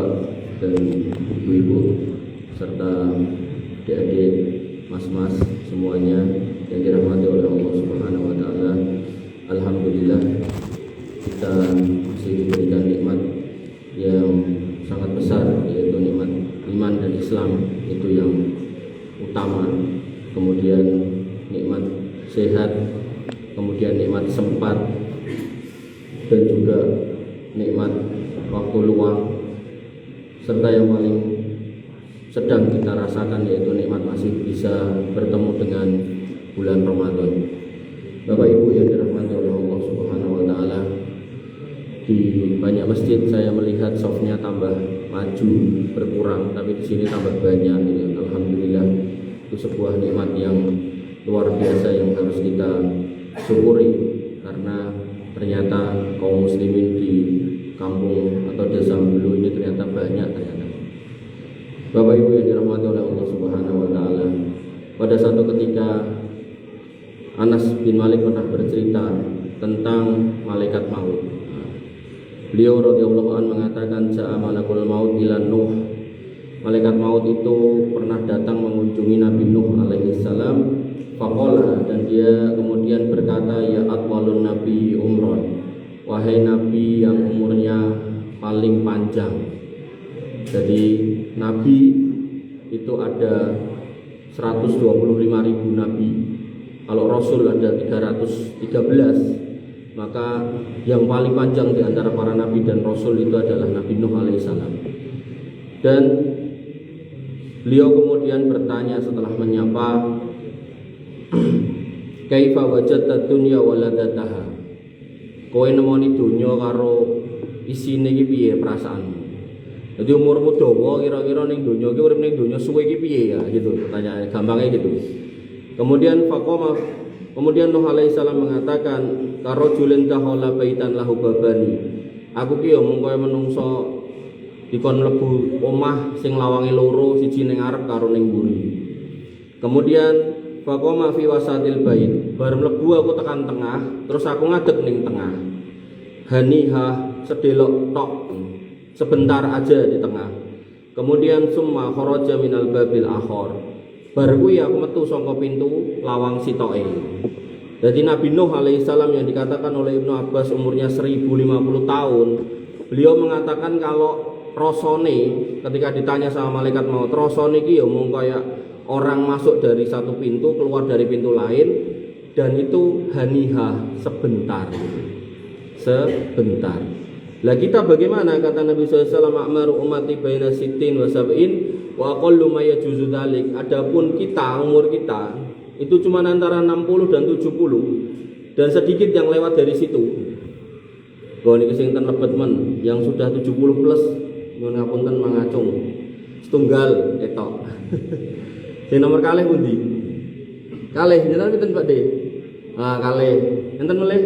bapak dan ibu-ibu serta adik-adik, mas-mas semuanya yang dirahmati oleh Allah Subhanahu wa taala. Alhamdulillah kita masih diberikan nikmat yang sangat besar, yaitu nikmat iman dan Islam, itu yang utama. Kemudian nikmat sehat, kemudian nikmat sempat, dan juga nikmat waktu luang, serta yang paling sedang kita rasakan yaitu nikmat masih bisa bertemu dengan bulan Ramadan. Bapak Ibu yang dirahmati oleh Allah Subhanahu wa taala, di banyak masjid saya melihat softnya tambah maju berkurang, tapi di sini tambah banyak. Alhamdulillah, itu sebuah nikmat yang luar biasa yang harus kita syukuri, karena ternyata kaum muslimin di kampung atau desa Belu ini ternyata banyak ternyata. Bapak Ibu yang dirahmati oleh Allah Subhanahu wa taala, pada satu ketika Anas bin Malik pernah bercerita tentang malaikat maut. Beliau radhiyallahu anhu mengatakan, ja'a malakul maut ila Nuh. Malaikat maut itu pernah datang mengunjungi Nabi Nuh alaihi salam. Faqala, dan dia kemudian berkata, ya atwalun nabi umron, wahai nabi yang umurnya paling panjang. Jadi nabi itu ada 125.000 nabi. Kalau rasul ada 313, maka yang paling panjang di antara para nabi dan rasul itu adalah Nabi Nuh alaihissalam. Dan beliau kemudian bertanya setelah menyapa, kaifa wajadta dunya wa ladataha, kowe nemoni dunya karo isine iki piye perasaanmu? Jadi umurmu dawa kira-kira ning donya iki urip ning donya suwe iki piye ya gitu, pertanyaannya gampangnya gitu. Kemudian kemudian Nuh alaihissalam mengatakan, karo julin tahola baitan lahu babani, aku ki yo mung kaya menungso dikon mlebu omah sing lawange loro, siji ning ngarep karo ning mburi. Kemudian faqoma fi wasatil bait, bar mlebu aku tekan tengah, terus aku ngadeg ning tengah. Haniha, sedelok tok, sebentar aja di tengah. Kemudian summa kharaja minal babil akhor, bar kuwi aku metu saka pintu lawang sitoke. Jadi Nabi Nuh alaihissalam yang dikatakan oleh Ibnu Abbas umurnya 1050 tahun, beliau mengatakan kalau rasane ketika ditanya sama malaikat maut, rasane iki ya mung kaya orang masuk dari satu pintu keluar dari pintu lain, dan itu haniha, sebentar. Lah kita bagaimana? Kata Nabi SAW, a'maru ummati baina sittin wa sab'in wa aqallu ma yajuzu dzalik. Adapun kita, umur kita itu cuma antara 60 dan 70, dan sedikit yang lewat dari situ. Kau niki sing ten lebet men, yang sudah 70 plus nyuwun ngapunten mangacung. Setunggal ketok. Sing nomor kalih pundi? Kalih, jenengan pinten Pak De? Kalih. Enten melih?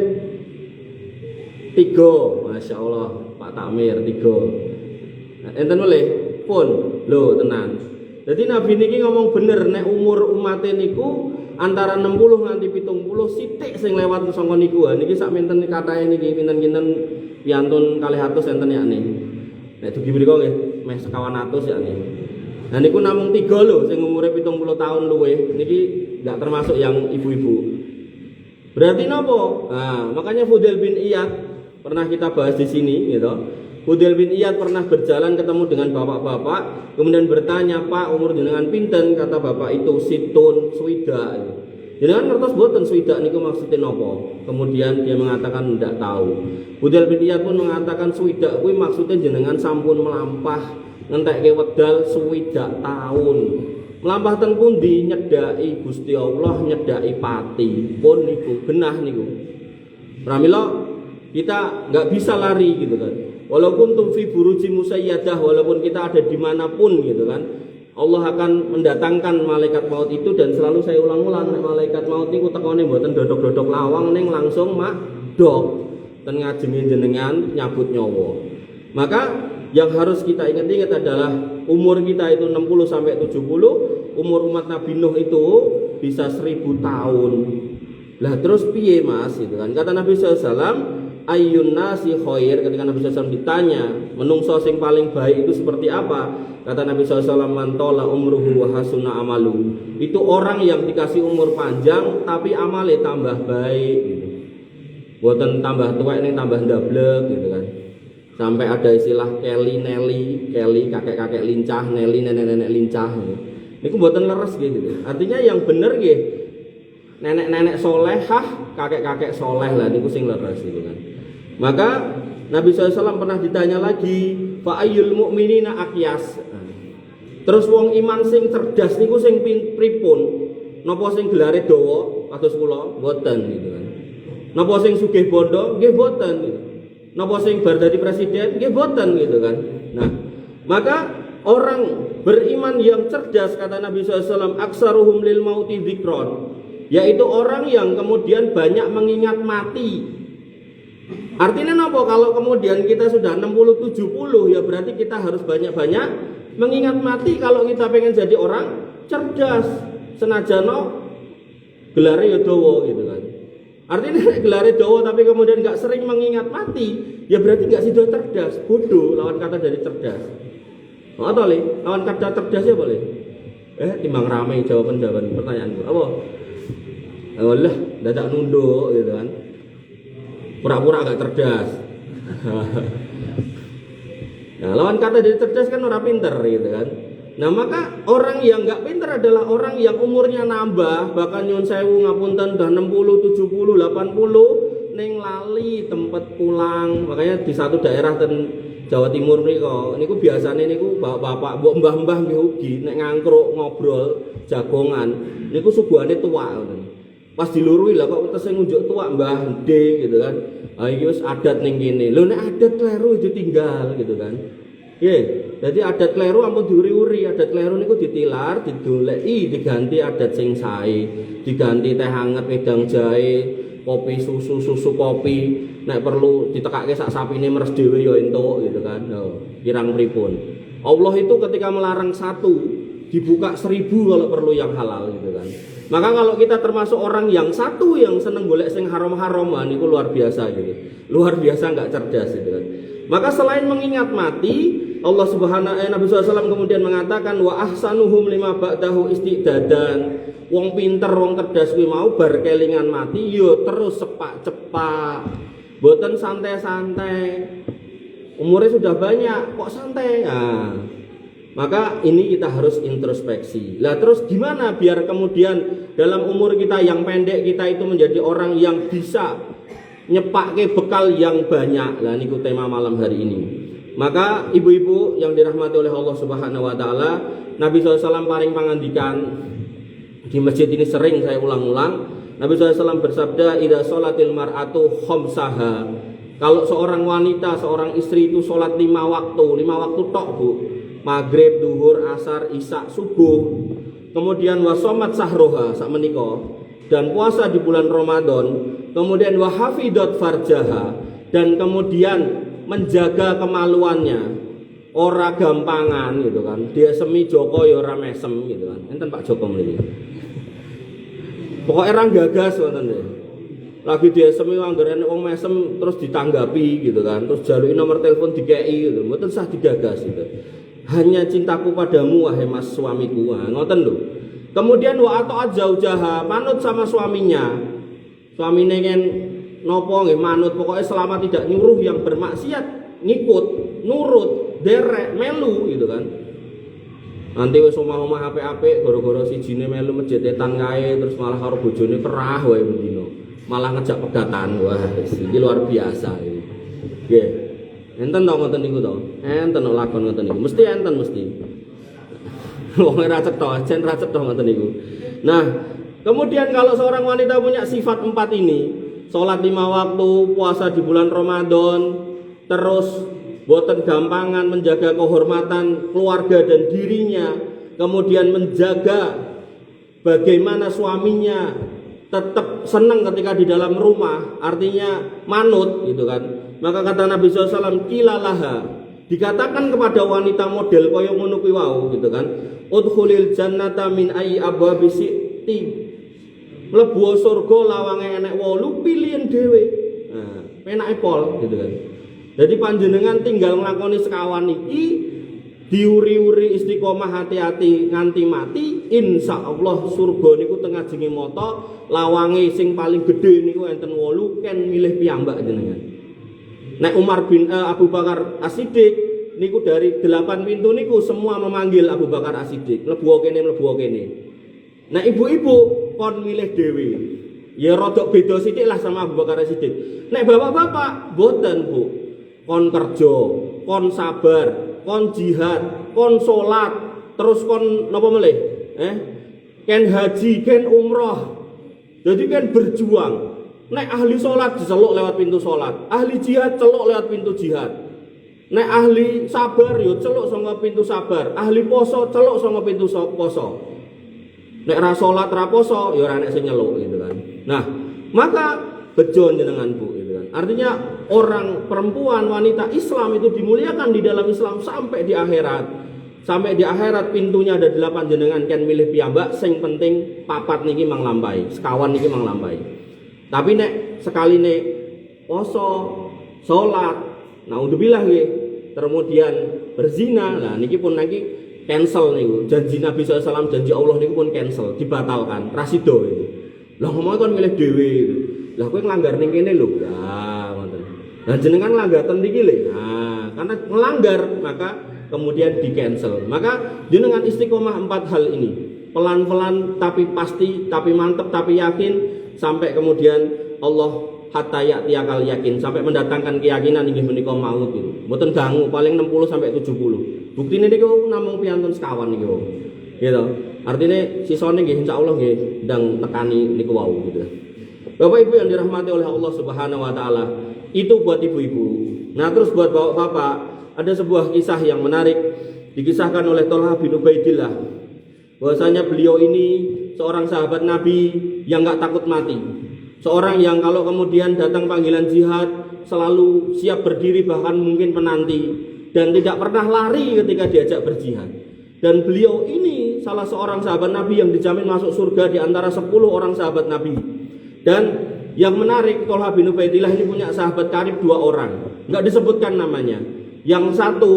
3, Masya Allah, Pak Takmir 3. Enten melih? Pun, lho tenan. Jadi Nabi niki ngomong bener, nek umur umate niku antara 60 nganti 70 sithik sing lewat saka niku. Niki sak menten katahe niki pinten-pinten piantun 200 enten yakne. Nek dugi mriku nggih meh 100 yakne. Nah niku namung 3 lho sing umure 70 tahun luwih. Niki enggak termasuk yang ibu-ibu. Berarti napa? Nah, makanya Fudail bin Iyad pernah kita bahas di sini gitu. Fudail bin Iyad pernah berjalan ketemu dengan bapak-bapak, kemudian bertanya, "Pak, umur jenengan pinten?" Kata bapak itu, "Situn, swidak." Jenengan ngertos boten swidak niku maksudnya napa? Kemudian dia mengatakan tidak tahu. Fudail bin Iyad pun mengatakan swidak kuwi maksudnya jenengan sampun melampah ngentekke wedal 60 tahun. Melampah ten pundi? Nyedaki Gusti Allah, nyedaki pati. Pun niku genah niku. Pramila kita nggak bisa lari gitu kan. Walaupun fi buruji musayyadah, walaupun kita ada dimanapun gitu kan, Allah akan mendatangkan malaikat maut itu. Dan selalu saya ulang-ulang, malaikat maut itu tekone mboten dodok-dodok lawang, ning langsung dok ten ngajenge jenengan nyabut nyawa. Maka yang harus kita ingat-ingat adalah umur kita itu 60 sampai 70, umur umat Nabi Nuh itu bisa 1000 tahun. Lah terus piye Mas gitu kan? Kata Nabi SAW, ayyun nasi khair, ketika Nabi SAW ditanya menungso sing paling baik itu seperti apa, kata Nabi SAW, man tola umruhu wa hasuna amalu, itu orang yang dikasih umur panjang tapi amale tambah baik gitu. Boten tambah tua ini tambah ndablek gitu kan. Sampai ada istilah Kelly Nelly, Kelly kakek-kakek lincah, Nelly nenek-nenek lincah. Niku boten leres gitu. Artinya yang bener nggih nenek-nenek solehah, kakek-kakek soleh lah niku sing leres gitu kan. Maka Nabi SAW pernah ditanya lagi, fa ayyul mu'minina aqyas. Terus wong iman sing cerdas niku sing pripun? Napa sing gelare dawa kados kula? Mboten gitu kan. Napa sing sugih bondo? Nggih mboten gitu. Napa sing bar dadi presiden? Nggih mboten gitu kan. Nah, maka orang beriman yang cerdas kata Nabi SAW, aksaruhum lil mauti dzikron, yaitu orang yang kemudian banyak mengingat mati. Artinya apa? Kalau kemudian kita sudah 60-70 ya berarti kita harus banyak-banyak mengingat mati kalau kita pengen jadi orang cerdas. Senajano gelare ya dawa gitu kan. Artinya gelare dawa tapi kemudian nggak sering mengingat mati, ya berarti nggak sido cerdas, bodoh lawan kata dari cerdas. Oh tole, lawan kata cerdas ya boleh. Timbang ramai jawaban pertanyaanku. Apa? Allah, dadak nunduk gitu kan. Pura-pura agak cerdas. Nah, lawan kata dari cerdas kan orang pinter gitu kan. Nah, maka orang yang nggak pinter adalah orang yang umurnya nambah, bahkan nyun sewu ngapunten udah 60, 70, 80 ning lali tempat pulang. Makanya di satu daerah ten Jawa Timur niku biasane niku bapak-bapak, mbah-mbah nggih ugi nek ngangkruk ngobrol jagongan niku suguhane tuwa ngoten. Pas dilurui lah kok tesih ngunjuk tua Mbah D gitu kan. Ah iki wis adat ning kene. Lho nek adat kleru ditinggal gitu kan. Nggih, dadi adat kleru ampun diuri-uri, adat kleru niku ditilar, didoleki, diganti adat sing sae, diganti teh hangat, wedang jahe, kopi susu kopi. Nek perlu ditekake sak sapine meres dhewe ya entuk gitu kan. Lho, kirang pripun. Allah itu ketika melarang satu, dibuka 1000 kalau perlu yang halal gitu kan. Maka kalau kita termasuk orang yang satu yang seneng golek sing haram-haraman itu luar biasa gitu. Luar biasa enggak cerdas gitu kan. Maka selain mengingat mati, Allah Nabi SAW kemudian mengatakan wa ahsanuhum lima ba'dahu istidadan. Wong pinter, wong cerdas kuwi mau bar kelingan mati yo terus cepak-cepak. Mboten santai-santai. Umurnya sudah banyak kok santai. Nah, maka ini kita harus introspeksi. Lah terus gimana biar kemudian dalam umur kita yang pendek kita itu menjadi orang yang bisa nyepake bekal yang banyak. Lah niku tema malam hari ini. Maka ibu-ibu yang dirahmati oleh Allah Subhanahu wa taala, Nabi SAW paring pangandikan di masjid ini sering saya ulang-ulang. Nabi SAW bersabda, "Idza sholatil mar'atu khamsaha." Kalau seorang wanita, seorang istri itu sholat 5 waktu tok, Bu. Maghrib, duhur, asar, isya, subuh. Kemudian wasomat sahroha sak menika dan puasa di bulan Ramadan. Kemudian wahafidot farjaha dan kemudian menjaga kemaluannya. Ora gampangan gitu kan. Dia semi Joko ya ora mesem gitu kan. Enten Pak Joko mriki. Pokoke ora gagas wonten nggih. Lagi dia semi anggere wong mesem terus ditanggapi gitu kan. Terus jaluki nomor telepon dikeki gitu. Mboten sah digagas gitu. Hanya cintaku padamu wahai mas suamiku. Ngoten lho. Kemudian wa ata'at zaujaha, manut sama suaminya. Suamine kan nopo nggih manut, pokoknya selama tidak nyuruh yang bermaksiat, ngikut, nurut, derek, melu gitu kan. Nanti wis omah-omah apik-apik gara-gara sijine melu mejetetan kae terus malah karo bojone kerah wae bendino. Malah ngejak pegatan. Wah, iki luar biasa iki. Nggih. Enten to ngoten niku to? Enten lakon ngoten niku. Mesti enten mesti. Wong ora cetha, jen ra cetha ngoten niku. Nah, kemudian kalau seorang wanita punya sifat 4 ini, salat 5 waktu, puasa di bulan Ramadan, terus boten gampangan menjaga kehormatan keluarga dan dirinya, kemudian menjaga bagaimana suaminya tetap senang ketika di dalam rumah, artinya manut gitu kan. Maka kata Nabi SAW, kilalaha, dikatakan kepada wanita model kaya ngono kuwi wau gitu kan, udkhulil jannata min ayyi abwabi syi'ti, mlebu surga lawange enek 8 pilihan dhewe. Nah, penake pol gitu kan. Jadi panjenengan tinggal nglakoni sekawan iki diuri-uri istiqomah hati-hati nganti mati, insyaallah surga niku teng ngajenge mata, lawange sing paling gedhe niku enten 8 ken milih piyambak jenengan. Nek Umar bin Abu Bakar As-Siddiq niku dari 8 pintu niku semua memanggil Abu Bakar As-Siddiq, mlebu kene mlebu kene. Nah ibu-ibu kon milih dhewe. Ya rodok beda sithik lah sama Abu Bakar As-Siddiq. Nek bapak-bapak boten, Bu. Kon kerja, kon sabar, kon jihad, kon salat, terus kon napa melih? Ken haji, ken umroh. Jadi kan berjuang. Nek ahli salat diceluk lewat pintu salat, ahli jihad celuk lewat pintu jihad. Nek ahli sabar yo celuk saka pintu sabar, ahli poso celuk saka pintu poso. Nek ra salat ra poso ya ora nek sing nyeluk gitu kan. Nah, maka bejo jenengan Bu gitu kan. Artinya orang perempuan wanita Islam itu dimuliakan di dalam Islam sampai di akhirat. Sampai di akhirat pintunya ada 8 jenengan kan milih piyambak, sing penting papat niki mang lampahi, sekawan niki mang lampahi. Tapi nek sekali nek poso, salat, naudzubillah nggih, kemudian berzina, nah niki pun niki cancel niku. Janji Nabi SAW, janji Allah niku pun cancel, dibatalkan. Rasido itu. Lah ngomong kon milih dhewe. Lah kowe nglanggar ning kene lho. Ya, ngoten. Lah jenengan nglanggar ten iki lho. Nah, karena melanggar maka kemudian di cancel. Maka jenengan istiqomah 4 hal ini. Pelan-pelan tapi pasti, tapi mantap, tapi yakin sampai kemudian Allah hatta ya'tiyakal yakin, sampai mendatangkan keyakinan inggih menika maut itu. Mboten dangu paling 60 sampai 70. Buktine niku namung piyantun sekawan niku. Gitu. Artinya sisane nggih insyaallah nggih ndang tekani niku wau gitu. Bapak Ibu yang dirahmati oleh Allah Subhanahu wa taala, itu buat ibu-ibu. Nah, terus buat bapak-bapak, ada sebuah kisah yang menarik dikisahkan oleh Thalhah bin Ubaidillah. Bahwasanya beliau ini seorang sahabat Nabi yang enggak takut mati. Seorang yang kalau kemudian datang panggilan jihad selalu siap berdiri bahkan mungkin penanti dan tidak pernah lari ketika diajak berjihad. Dan beliau ini salah seorang sahabat Nabi yang dijamin masuk surga di antara 10 orang sahabat Nabi. Dan yang menarik, Thalhah bin Ubaidillah ini punya sahabat karib 2 orang. Enggak disebutkan namanya. Yang satu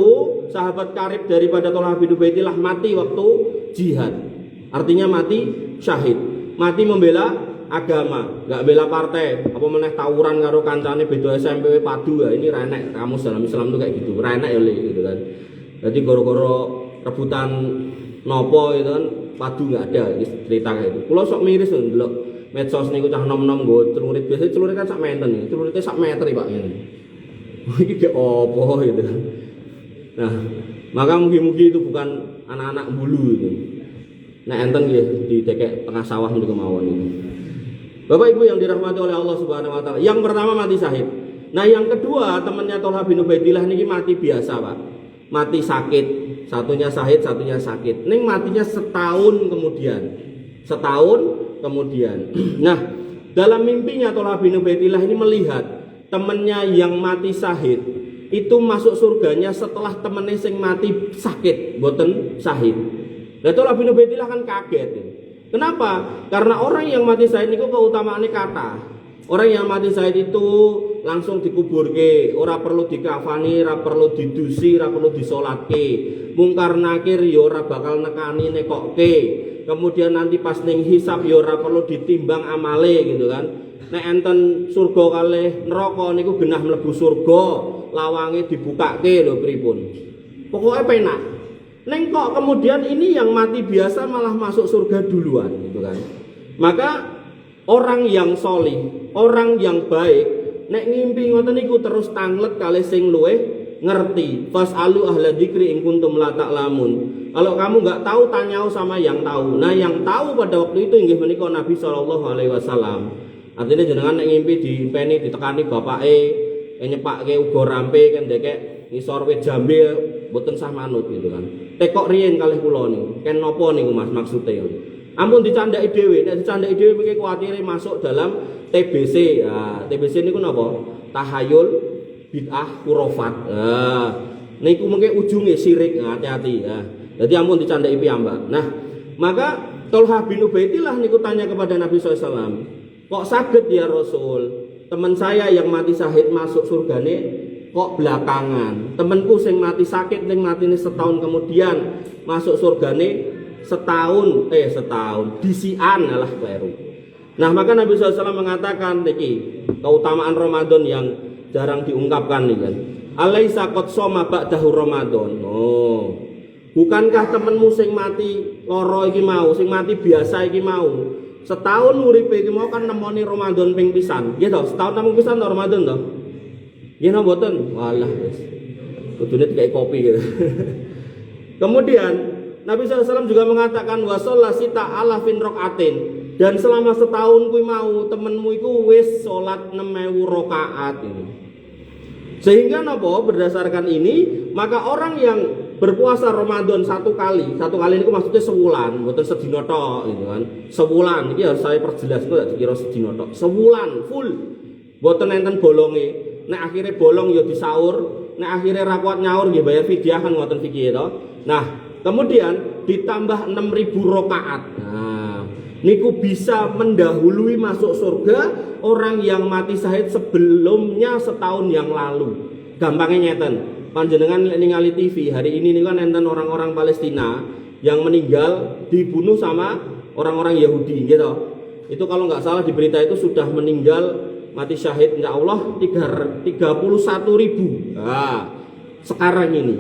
sahabat karib daripada Thalhah bin Ubaidillah mati waktu jihad. Artinya mati syahid. Mati membela agama, enggak bela partai. Apa meneh tawuran karo kancane beda SMP padu ya. Ini renek kamus dalam Islam tuh kayak gitu. Renek ya gitu kan. Jadi goro-goro rebutan nopo itu kan padu enggak ada cerita kayak itu. Kula sok miris lho ndelok medsos niku cah nom-nom nggo celurit. Biasanya celurit kan sak menten iki. Celurite sak meter Pak ngene. Iki ge opo gitu. Nah, maka mugi-mugi itu bukan anak-anak bulu itu. Nek enten nggih didekek tengah sawah niku mawon itu. Bapak Ibu yang dirahmati oleh Allah Subhanahu wa taala. Yang pertama mati syahid. Nah, yang kedua temannya Thalhah bin Ubaidillah niki mati biasa, Pak. Mati sakit. Satunya syahid, satunya sakit. Ning matinya setahun kemudian. Setahun kemudian. Nah, dalam mimpinya Thalhah bin Ubaidillah ini melihat temannya yang mati syahid itu masuk surganya setelah temennya sing mati sakit, boten syahid. Lah Thalhah bin Ubaidillah kan kaget. Kenapa? Karena orang yang mati syahid itu keutamaannya kata. Orang yang mati syahid itu langsung dikuburke, ora perlu dikafani, ora perlu didusi, ora perlu disolatke. Mungkar nakir ya ora bakal nekani nekokke. Kemudian nanti pas ning hisab ya ora perlu ditimbang amale gitu kan. Nek enten surga kalih neraka niku genah mlebu surga, lawange dibukake lho pripun. Pokoke penak. Neng kok kemudian ini yang mati biasa malah masuk surga duluan gitu kan. Maka orang yang solih, orang yang baik, nek ngimpi ngoten niku terus tanglet kalih sing luweh ngerti. Fasalu ahla dzikri in kuntum la ta'lamun. Kalau kamu enggak tahu tanyau sama yang tahu. Nah, yang tahu pada waktu itu inggih menika Nabi sallallahu alaihi wasallam. Artinya jenengan nek ngimpi dipeni ditekani bapake, nyepakke uga rampe kan ndekek ngisor wit jambe mboten sah manut gitu kan. Tekok riyen kalih kula niku. Ken napa niku Mas maksude? Ampun dicandaki dhewe, nek dicandaki dhewe mengke kuwatire masuk dalam TBC. Ya, TBC niku napa? Tahayul bid'ah khurafat. Niku mengke ujunge syirik, hati-hati ya. Jadi ampun dicandaki piyambak. Nah, maka Thalhah bin Ubaidillah niku tanya kepada Nabi SAW, kok saged ya Rasul? teman saya yang mati syahid masuk surgane kok belakangan. Temenku sing mati sakit ning matine setahun kemudian masuk surgane setahun disian alah kleru. Nah, maka Nabi SAW mengatakan niki keutamaan Ramadan yang jarang diungkapkan nih kan. Alaisa qad shoma ba'dahu Ramadan. Oh. Bukankah temenmu sing mati loro iki mau, sing mati biasa iki mau, setahun uripe iki mau kan nemoni Ramadan ping pisan. Nggih to, setahun namung pisan to Ramadan to. Nggih napa mboten? Walah wis. Kudune kayak kopi gitu. Kemudian Nabi SAW juga mengatakan wasalla sita alafin rokaatin, dan selama setahun kuwi mau temenmu iku wis salat 6.000 rakaat ini. Sehingga napa berdasarkan ini maka orang yang berpuasa Ramadan satu kali ini maksudnya sebulan, mboten sedina tok gitu kan. Sebulan iki harus saya perjelas kok dikira sedina tok. Sebulan full. Mboten enten bolonge. Nek akhirnya bolong ya disaur, nek akhirnya ra kuat nyaur nggih bayar fidyah kan ngoten fikih to. Nah, kemudian ditambah 6.000 rakaat. Nah, niku bisa mendahului masuk surga orang yang mati syahid sebelumnya setahun yang lalu. Gampangnya nyeten. Panjenengan ningali TV hari ini kan enten orang-orang Palestina yang meninggal dibunuh sama orang-orang Yahudi gitu. Itu kalau nggak salah di berita itu sudah meninggal mati syahid insya Allah 31.000. Nah, sekarang ini.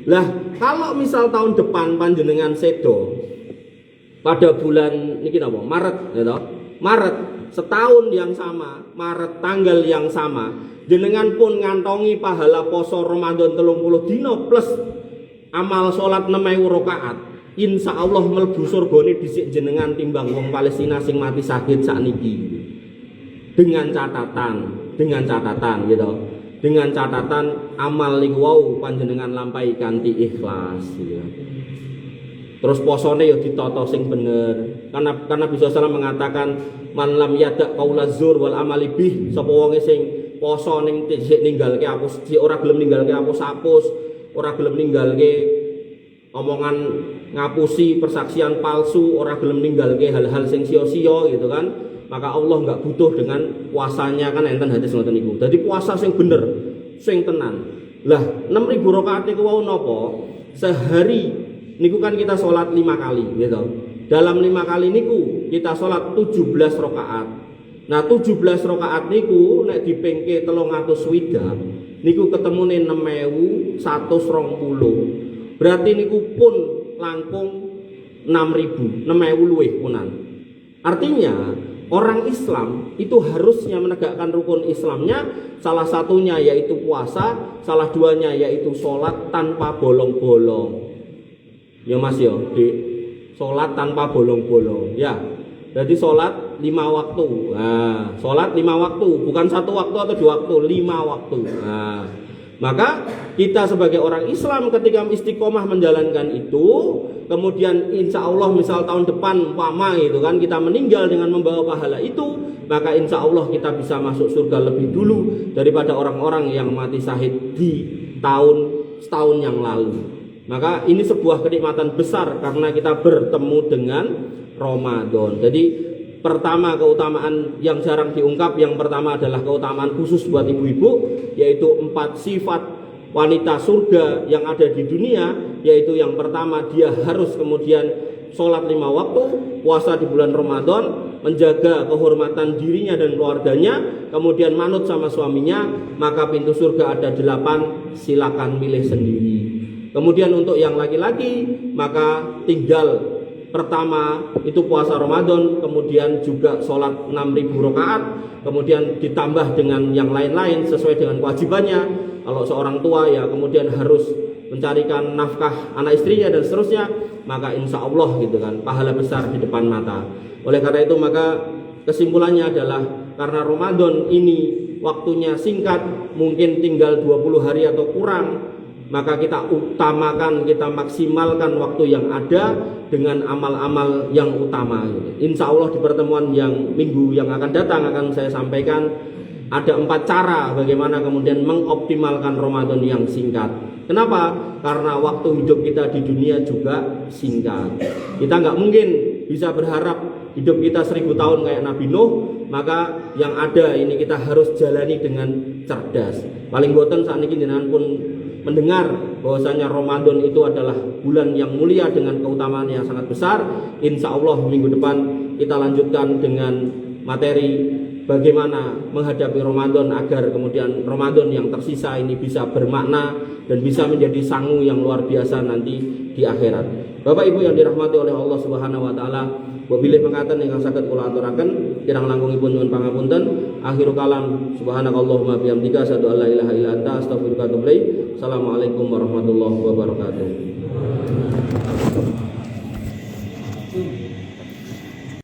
Lah, kalau misal tahun depan panjenengan sedo pada bulan niki napa? Maret gitu. Maret setahun yang sama, Maret tanggal yang sama, jenengan pun ngantongi pahala poso Ramadan 30 dino plus amal salat 6.000 rakaat. Insya Allah mlebu surgane dhisik jenengan timbang wong Palestina sing mati sakit sakniki. Dengan catatan gitu. Dengan catatan amal niku wau panjenengan lampahi kanthi ikhlas gitu. Terus posone ya ditata sing bener. Karena Nabi SAW mengatakan man lam yada qaula zur wal amali bih, sapa wonge sing poso ning sik ninggalke hapus, ora gelem ninggalke hapus, ora gelem ninggalke omongan ngapusi persaksian palsu, ora gelem ninggalke hal-hal sing sia-sia gitu kan. Maka Allah enggak butuh dengan puasanya kan enten hadis ngoten niku. Dadi puasa sing bener, sing tenan. Lah 6.000 rakaat niku wau napa? Sehari niku kan kita sholat 5 kali gitu. Dalam 5 kali niku kita sholat 17 rakaat. Nah 17 rakaat niku nek dipengke 300 niku ketemune 6.120. Berarti niku pun langkung 6.000 luwih punan. Artinya orang Islam itu harusnya menegakkan rukun Islamnya, salah satunya yaitu puasa, salah duanya yaitu sholat tanpa bolong-bolong. Ya mas ya, di sholat tanpa bolong-bolong. Ya, jadi sholat 5 waktu. Nah, sholat 5 waktu, bukan 1 waktu atau 2 waktu, 5 waktu. Nah, maka kita sebagai orang Islam ketika istiqomah menjalankan itu, kemudian insya Allah misal tahun depan umpama itu kan kita meninggal dengan membawa pahala itu, maka insya Allah kita bisa masuk surga lebih dulu daripada orang-orang yang mati syahid di setahun yang lalu. Maka ini sebuah kenikmatan besar karena kita bertemu dengan Ramadan. Jadi pertama keutamaan yang jarang diungkap, yang pertama adalah keutamaan khusus buat ibu-ibu, yaitu 4 sifat wanita surga yang ada di dunia, yaitu yang pertama dia harus kemudian sholat 5 waktu, puasa di bulan Ramadan, menjaga kehormatan dirinya dan keluarganya, kemudian manut sama suaminya, maka pintu surga ada 8, silakan milih sendiri. Kemudian untuk yang laki-laki maka tinggal pertama itu puasa Ramadan, kemudian juga sholat 6.000 rakaat, kemudian ditambah dengan yang lain-lain sesuai dengan kewajibannya. Kalau seorang tua ya kemudian harus mencarikan nafkah anak istrinya dan seterusnya, maka insya Allah gitu kan pahala besar di depan mata. Oleh karena itu maka kesimpulannya adalah karena Ramadan ini waktunya singkat, mungkin tinggal 20 hari atau kurang, maka kita utamakan, kita maksimalkan waktu yang ada dengan amal-amal yang utama. Insya Allah di pertemuan yang minggu yang akan datang akan saya sampaikan ada 4 cara bagaimana kemudian mengoptimalkan Ramadan yang singkat. Kenapa? Karena waktu hidup kita di dunia juga singkat. Kita nggak mungkin bisa berharap hidup kita 1000 tahun kayak Nabi Nuh, maka yang ada ini kita harus jalani dengan cerdas. Paling boten saat ini jenengan pun mendengar bahwasanya Ramadan itu adalah bulan yang mulia dengan keutamaan yang sangat besar. Insya Allah minggu depan kita lanjutkan dengan materi bagaimana menghadapi Ramadan agar kemudian Ramadan yang tersisa ini bisa bermakna dan bisa menjadi sangu yang luar biasa nanti di akhirat. Bapak Ibu yang dirahmati oleh Allah Subhanahu wa taala, wabillahi mangkatan ingkang saged kula aturaken kirang langkungipun nyuwun pangapunten. Akhirul kalam subhanakallahumma bihamdika asyhadu an la ilaha illa anta astaghfiruka wa atubu ilaik. Assalamualaikum warahmatullahi wabarakatuh.